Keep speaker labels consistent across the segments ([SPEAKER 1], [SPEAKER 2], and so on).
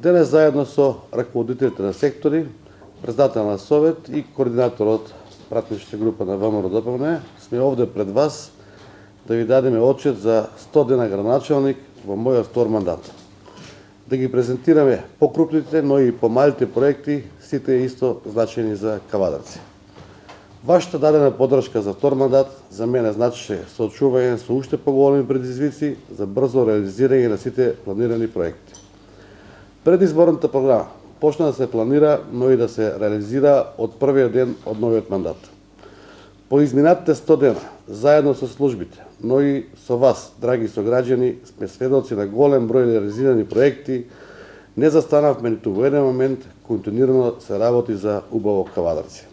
[SPEAKER 1] Денес заедно со раководителите на сектори, председател на Совет и координатор од пратничната група на ВМРО-ДПМНЕ, сме овде пред вас да ви дадеме отчет за 100 дена градоначалник во мојот втор мандат. Да ги презентираме покрупните, но и помалите проекти, сите исто значени за Кавадарци. Вашата дадена поддршка за втор мандат за мене значеше соочување со уште поголеми предизвици за брзо реализирање на сите планирани проекти. Предизборната програма почна да се планира, но и да се реализира од првиот ден од новиот мандат. По изминатите 100 дена, заедно со службите, но и со вас, драги сограѓани, сме сведоци на голем број реализирани проекти, не застанавме ниту во еден момент, континуирано се работи за убаво Кавадарци.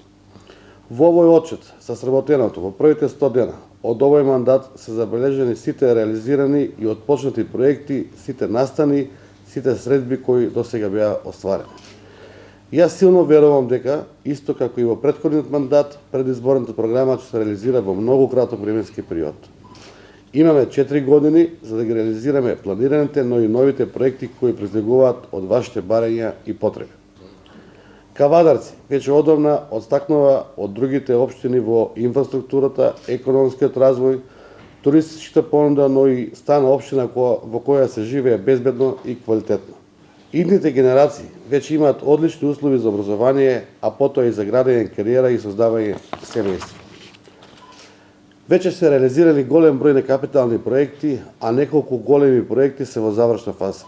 [SPEAKER 1] Во овој отчет со сработеното во првите 100 дена од овој мандат се забележени сите реализирани и отпочнати проекти, сите настани, сите средби кои досега беа остварени. Јас силно верувам дека, исто како и во претходниот мандат, предизборната програма ќе се реализира во многу краток временски период. Имаме 4 години за да ги реализираме планираните, но и новите проекти кои произлегуваат од вашите барања и потреби. Кавадарци веќе одамна одстакнува од другите општини во инфраструктурата, економскиот развој, туристичката понуда, но и стана општина во која се живее безбедно и квалитетно. Идните генерации веќе имаат одлични услови за образование, а потоа и за градење кариера и создавање семејство. Веќе се реализирали голем број некапитални проекти, а неколку големи проекти се во завршна фаза.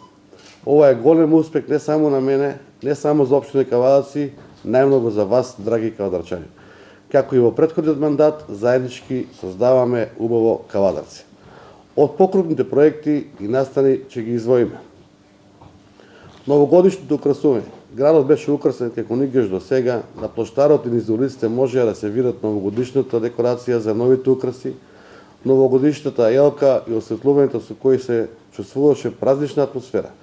[SPEAKER 1] Ова е голем успех не само на мене, не само за општина Кавадарци, најмногу за вас, драги кавадарчани. Како и во претходниот мандат, заеднички создаваме убаво Кавадарци. Од покрупните проекти и настани ќе ги извоиме. Новогодишното украсување. Градот беше украсен како никогаш до сега. На плоштарот и низ улиците можеа да се видат новогодишната декорација за новите украси, новогодишната елка и осветлувањето со кои се чувствуваше празнична атмосфера.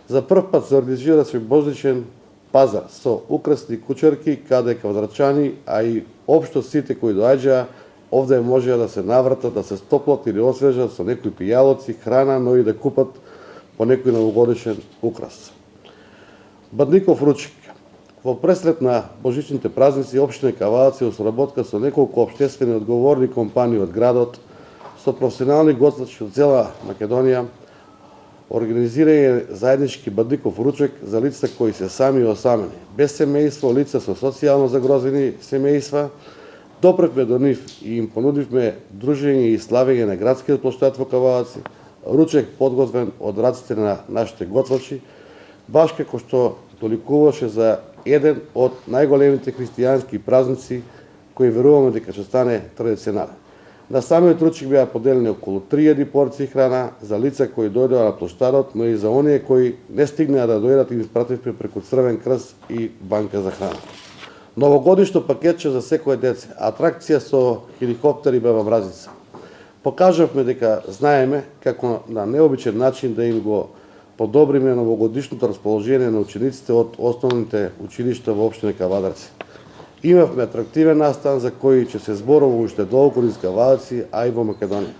[SPEAKER 1] За прв пат се организира божничен пазар со украсни кучерки, каде кавадарчани, а и општо сите кои доаѓаа овде можеа да се навратат, да се стоплат или освежат со некои пијалоци, храна, но и да купат по некој новогодишен украс. Бадников ручек. Во пресрет на божичните празници, општина Кавадарци во соработка со неколку општествени одговорни компании од градот, со професионални готвачи од цела Македонија, организирање заеднички бадников ручек за лица кои се сами и осамени, без семејство, лица со социјално загрозени семејства. Допревме до нив и им понудивме дружење и славење на градскиот плоштад во Кавадарци, ручек подготвен од раците на нашите готвачи, баш како што толикуваше за еден од најголемите христијански празници кои веруваме дека ќе стане традиционален. На самиот ручек беа поделени околу 3000 порции храна за лица кои дојдоа на плоштадот, но и за оние кои не стигнаа да дојдат и испративме преку Црвен крст и банка за храна. Новогодишно пакетче за секое дете, атракција со хеликоптер и баба мразица. Покажавме дека знаеме како на необичен начин да им го подобриме новогодишното расположение на учениците од основните училишта во општина Кавадарци. Имавме атрактивен настан за кој ќе се зборува уште долго низ Кавадарци, а и во Македонија.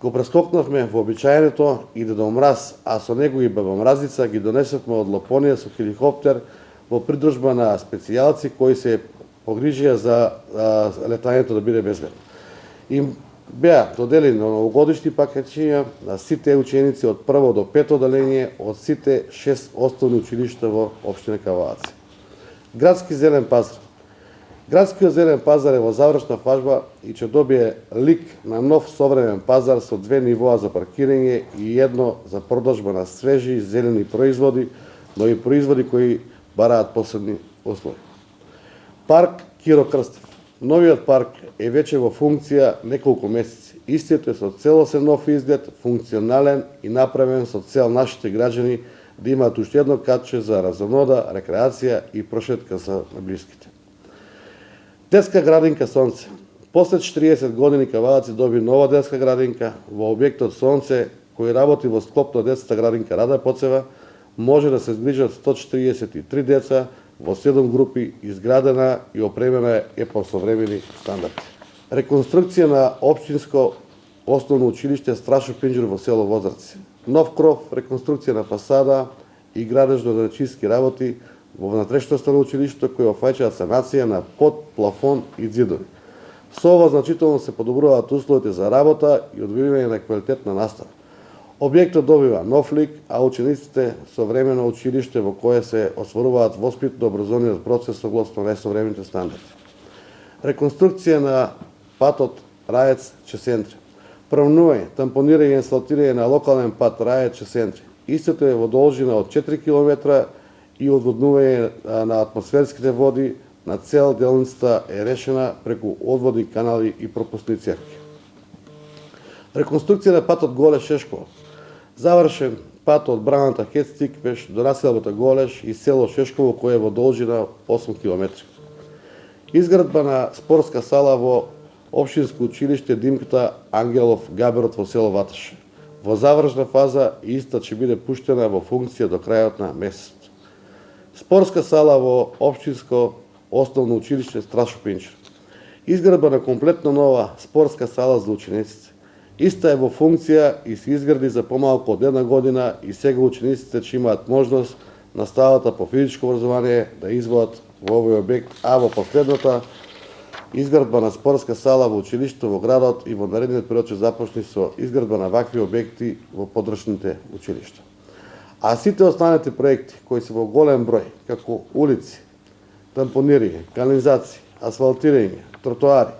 [SPEAKER 1] Го прескокнавме во обичајното и Дедо Мраз, а со него и баба Мразица ги донесовме од Лапонија со хеликоптер во придружба на специјалци кои се погрижија за летањето да биде безбедно. Им беа доделени новогодишни пакетчиња на сите ученици од прво до пето одделение од сите 6 основни училишта во општина Кавадарци. Градски зелен пазар. Градскиот зелен пазар е во завршна фаза и ќе добие лик на нов современ пазар со 2 нивоа за паркирање и едно за продажба на свежи зелени производи, но и производи кои бараат посебни услови. Парк Киро Крстев. Новиот парк е веќе во функција неколку месеци. Истиот е со целосен нов изглед, функционален и направен со цел нашите граѓани да имаат уште едно катче за разонода, рекреација и прошетка со блиските. Детска градинка Сонце. После 40 години Кавадарци доби нова детска градинка во објектот Сонце, кој работи во склоп на детската градинка Рада Поцева, може да се згрижат 143 деца во 7 групи, изградена и опремена е по современи стандарди. Реконструкција на општинско основно училиште Страшо Пинџур во село Возраци. Нов кров, реконструкција на фасада, и градежно-доречиски работи во внатрешноста на училиштето кои офаќаат санација на под, плафон и ѕидови. Со ова значително се подобруваат условите за работа и одвивање на квалитетна настава. Објектот добива нов лик, а учениците современо училиште во кое се осваруваат воспитно-образовниот процес согласно најсовремените стандарди. Реконструкција на патот Раец-Чесентри. Промнување, тампонирање и асфалтирање на локален пат Раец-Чесентри. Истото е во должина од 4 км и одводнување на атмосферските води на цел делницата е решена преку одводни канали и пропусни цевки. Реконструкција на патот Голеш-Шешково. Завршен пат од браната Хет-Стиквеш до населбата Голеш и село Шешково кое е во должина 8 км. Изградба на спортска сала во Општинско училиште Димката Ангелов Габерот во село Ваташ. Во завршна фаза и иста ќе биде пуштена во функција до крајот на месецот. Спортска сала во Општинско основно училиште Страшо Пинчев. Изградба на комплетно нова спортска сала за учениците. Иста е во функција и се изгради за помалку од една година и сега учениците ќе имаат можност наставата по физичко образование да изводат во овој објект, а во последната изградба на спортска сала во училиштето во градот и во наредниот период ќе започне со изградба на вакви објекти во подрачните училишта. А сите останати проекти кои се во голем број, како улици, тампонирање, канализација, асфалтирање, тротоари,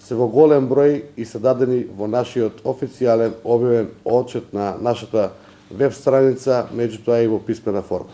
[SPEAKER 1] се во голем број и се дадени во нашиот официјален објавен отчет на нашата веб страница, меѓутоа и во писмена форма.